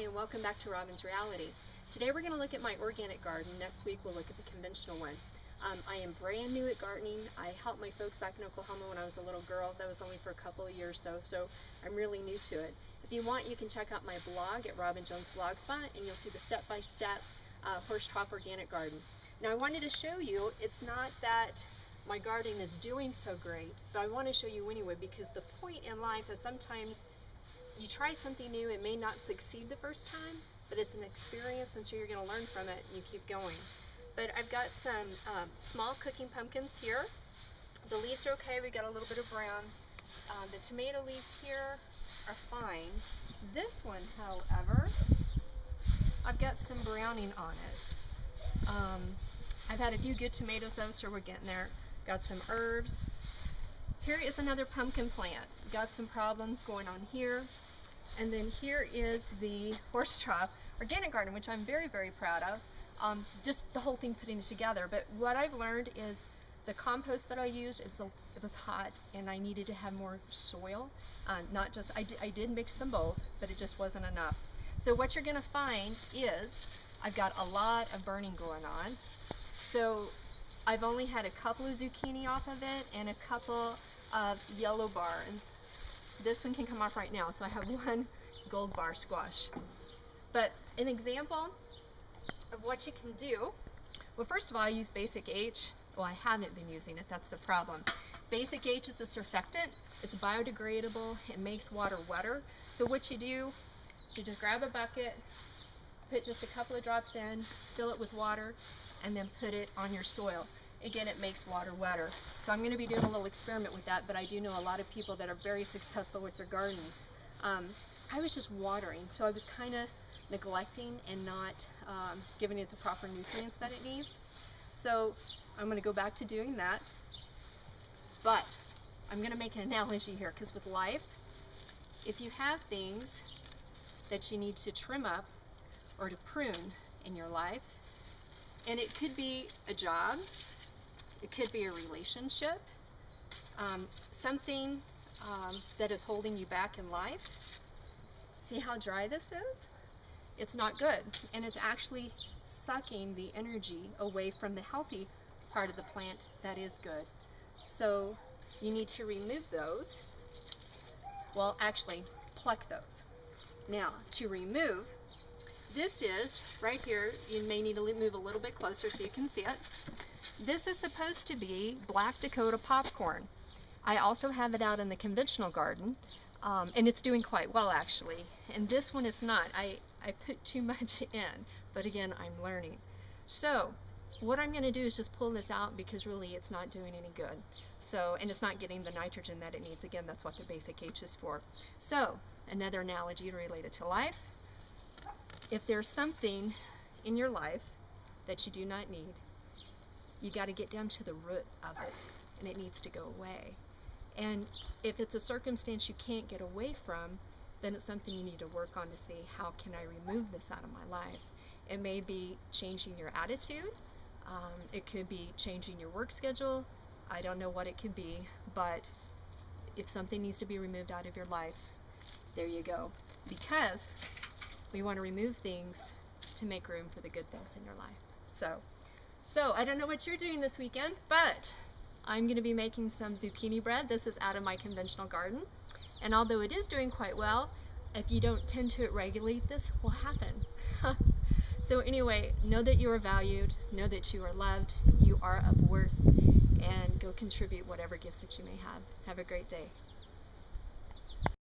and welcome back to Robin's Reality. Today we're going to look at my organic garden. Next week we'll look at the conventional one. I am brand new at gardening. I helped my folks back in Oklahoma when I was a little girl. That was only for a couple of years though, so I'm really new to it. If you want, you can check out my blog at Robin Jones Blogspot, and you'll see the step-by-step horse trough organic garden. Now I wanted to show you, it's not that my garden is doing so great, but I want to show you anyway, because the point in life is sometimes you try something new, it may not succeed the first time, but it's an experience, and so you're going to learn from it and you keep going. But I've got some small cooking pumpkins here. The leaves are okay, we got a little bit of brown. The tomato leaves here are fine. This one, however, I've got some browning on it. I've had a few good tomatoes though, so we're getting there. Got some herbs. Here is another pumpkin plant. Got some problems going on here. And then here is the horse trough organic garden, which I'm very, very proud of. Just the whole thing putting it together. But what I've learned is the compost that I used, it was hot and I needed to have more soil. Not just, I did mix them both, but it just wasn't enough. So what you're gonna find is I've got a lot of burning going on. So I've only had a couple of zucchini off of it and a couple of yellow barns. This one can come off right now, so I have one gold bar squash. But an example of what you can do, well, first of all, I use Basic H. Well, I haven't been using it, that's the problem. Basic H is a surfactant, it's biodegradable, it makes water wetter. So what you do is you just grab a bucket, put just a couple of drops in, fill it with water, and then put it on your soil. Again, it makes water wetter. So I'm going to be doing a little experiment with that, but I do know a lot of people that are very successful with their gardens. I was just watering, so I was kind of neglecting and not giving it the proper nutrients that it needs. So I'm going to go back to doing that, but I'm going to make an analogy here, because with life, if you have things that you need to trim up or to prune in your life, and it could be a job, it could be a relationship, something that is holding you back in life. See how dry this is? It's not good, and it's actually sucking the energy away from the healthy part of the plant that is good. So you need to remove those. Well, actually, pluck those. Now, to remove, this is, right here, you may need to move a little bit closer so you can see it. This is supposed to be Black Dakota popcorn. I also have it out in the conventional garden, and it's doing quite well actually. And this one it's not. I put too much in, but again, I'm learning. So what I'm going to do is just pull this out, because really it's not doing any good. So, and it's not getting the nitrogen that it needs. Again, that's what the Basic H is for. So another analogy related to life. If there's something in your life that you do not need, you got to get down to the root of it, and it needs to go away. And if it's a circumstance you can't get away from, then it's something you need to work on to see, how can I remove this out of my life? It may be changing your attitude, it could be changing your work schedule, I don't know what it could be, but if something needs to be removed out of your life, there you go. Because we want to remove things to make room for the good things in your life. So I don't know what you're doing this weekend, but I'm going to be making some zucchini bread. This is out of my conventional garden. And although it is doing quite well, if you don't tend to it regularly, this will happen. So anyway, know that you are valued, know that you are loved, you are of worth, and go contribute whatever gifts that you may have. Have a great day.